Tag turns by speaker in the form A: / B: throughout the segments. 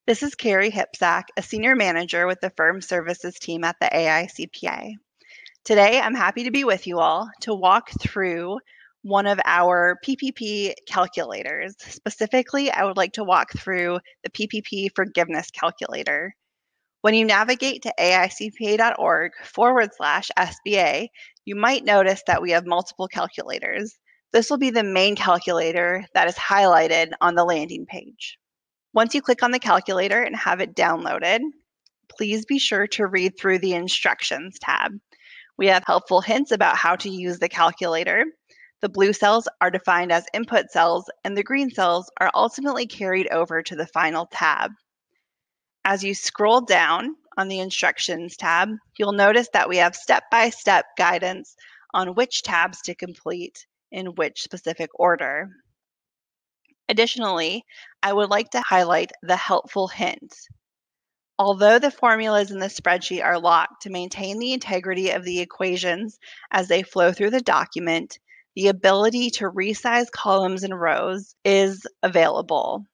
A: This is Carrie Hipsack, a senior manager with the firm services team at the AICPA. Today, I'm happy to be with you all to walk through one of our PPP calculators. Specifically, I would like to walk through the PPP forgiveness calculator. When you navigate to aicpa.org/SBA, you might notice that we have multiple calculators. This will be the main calculator that is highlighted on the landing page. Once you click on the calculator and have it downloaded, please be sure to read through the instructions tab. We have helpful hints about how to use the calculator. The blue cells are defined as input cells, and the green cells are ultimately carried over to the final tab. As you scroll down on the instructions tab, you'll notice that we have step-by-step guidance on which tabs to complete in which specific order. Additionally, I would like to highlight the helpful hint. Although the formulas in the spreadsheet are locked to maintain the integrity of the equations as they flow through the document, the ability to resize columns and rows is available.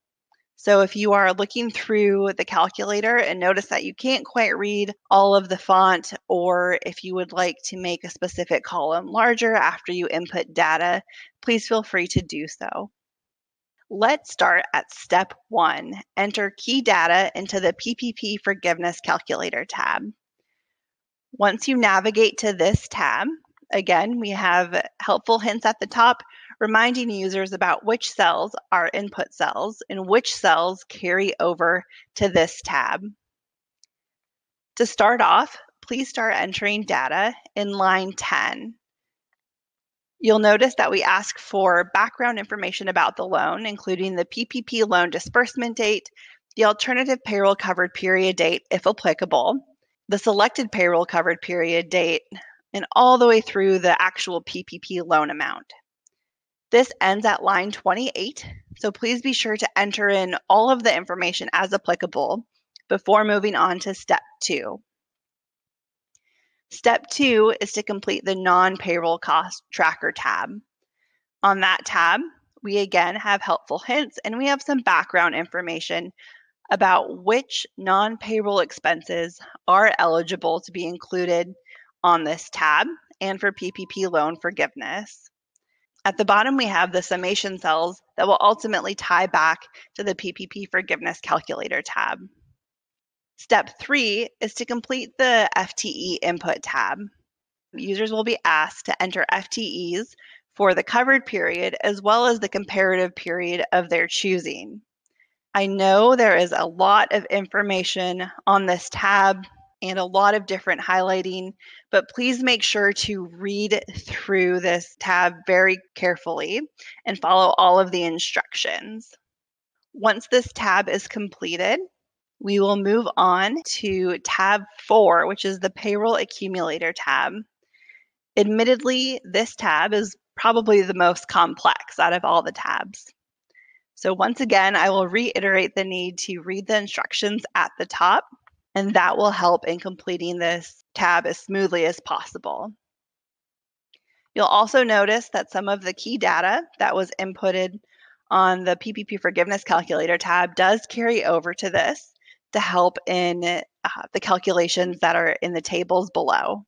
A: So if you are looking through the calculator and notice that you can't quite read all of the font, or if you would like to make a specific column larger after you input data, please feel free to do so. Let's start at step 1. Enter key data into the PPP Forgiveness Calculator tab. Once you navigate to this tab, again, we have helpful hints at the top reminding users about which cells are input cells and which cells carry over to this tab. To start off, please start entering data in line 10. You'll notice that we ask for background information about the loan, including the PPP loan disbursement date, the alternative payroll covered period date, if applicable, the selected payroll covered period date, and all the way through the actual PPP loan amount. This ends at line 28, so please be sure to enter in all of the information as applicable before moving on to step 2. Step 2 is to complete the non-payroll cost tracker tab. On that tab, we again have helpful hints and we have some background information about which non-payroll expenses are eligible to be included on this tab and for PPP loan forgiveness. At the bottom, we have the summation cells that will ultimately tie back to the PPP forgiveness calculator tab. Step 3 is to complete the FTE Input tab. Users will be asked to enter FTEs for the covered period as well as the comparative period of their choosing. I know there is a lot of information on this tab and a lot of different highlighting, but please make sure to read through this tab very carefully and follow all of the instructions. Once this tab is completed, we will move on to tab 4, which is the Payroll Accumulator tab. Admittedly, this tab is probably the most complex out of all the tabs. So once again, I will reiterate the need to read the instructions at the top, and that will help in completing this tab as smoothly as possible. You'll also notice that some of the key data that was inputted on the PPP Forgiveness Calculator tab does carry over to this to help in the calculations that are in the tables below.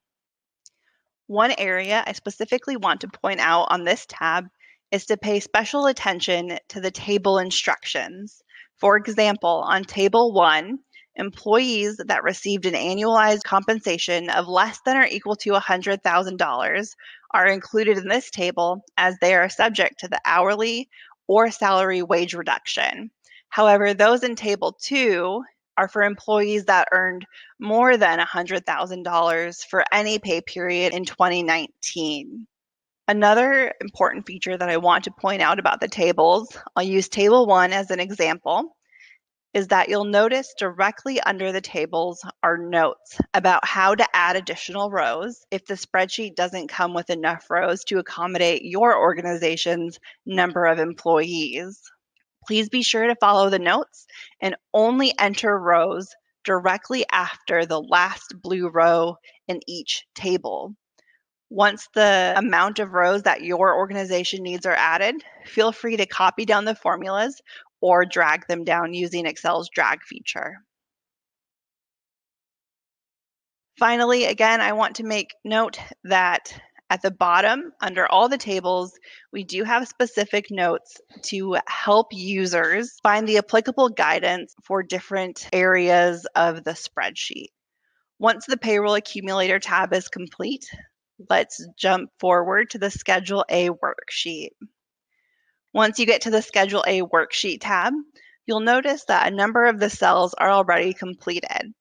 A: One area I specifically want to point out on this tab is to pay special attention to the table instructions. For example, on Table 1, employees that received an annualized compensation of less than or equal to $100,000 are included in this table as they are subject to the hourly or salary wage reduction. However, those in Table 2 are for employees that earned more than $100,000 for any pay period in 2019. Another important feature that I want to point out about the tables, I'll use Table 1 as an example, is that you'll notice directly under the tables are notes about how to add additional rows if the spreadsheet doesn't come with enough rows to accommodate your organization's number of employees. Please be sure to follow the notes and only enter rows directly after the last blue row in each table. Once the amount of rows that your organization needs are added, feel free to copy down the formulas or drag them down using Excel's drag feature. Finally, again, I want to make note that at the bottom, under all the tables, we do have specific notes to help users find the applicable guidance for different areas of the spreadsheet. Once the Payroll Accumulator tab is complete, let's jump forward to the Schedule A worksheet. Once you get to the Schedule A worksheet tab, you'll notice that a number of the cells are already completed.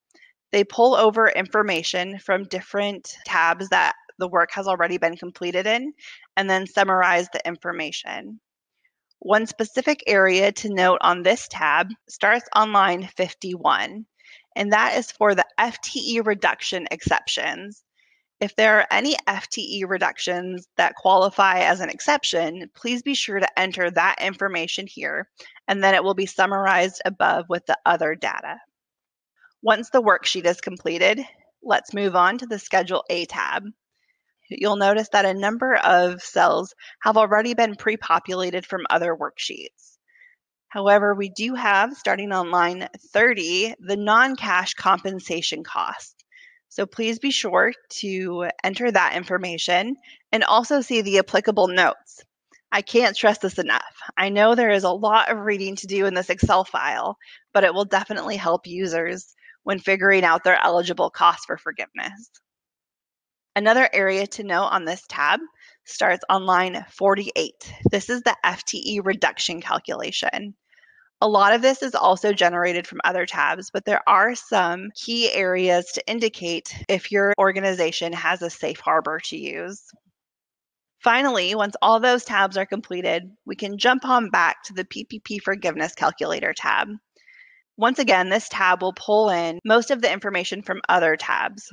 A: They pull over information from different tabs that the work has already been completed in, and then summarize the information. One specific area to note on this tab starts on line 51, and that is for the FTE reduction exceptions. If there are any FTE reductions that qualify as an exception, please be sure to enter that information here, and then it will be summarized above with the other data. Once the worksheet is completed, let's move on to the Schedule A tab. You'll notice that a number of cells have already been pre-populated from other worksheets. However, we do have, starting on line 30, the non-cash compensation cost. So please be sure to enter that information and also see the applicable notes. I can't stress this enough. I know there is a lot of reading to do in this Excel file, but it will definitely help users when figuring out their eligible costs for forgiveness. Another area to note on this tab starts on line 48. This is the FTE reduction calculation. A lot of this is also generated from other tabs, but there are some key areas to indicate if your organization has a safe harbor to use. Finally, once all those tabs are completed, we can jump on back to the PPP Forgiveness Calculator tab. Once again, this tab will pull in most of the information from other tabs.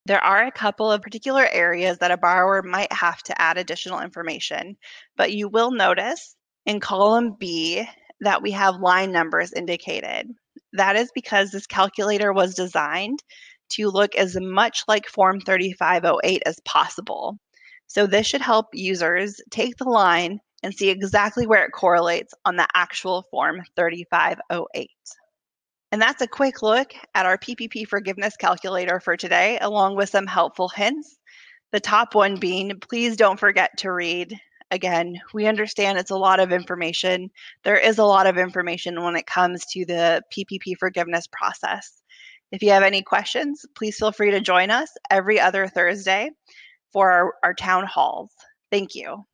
A: There are a couple of particular areas that a borrower might have to add additional information, but you will notice in column B that we have line numbers indicated. That is because this calculator was designed to look as much like Form 3508 as possible. So this should help users take the line and see exactly where it correlates on the actual Form 3508. And that's a quick look at our PPP forgiveness calculator for today, along with some helpful hints. The top one being, please don't forget to read. Again, we understand it's a lot of information. There is a lot of information when it comes to the PPP forgiveness process. If you have any questions, please feel free to join us every other Thursday for our town halls. Thank you.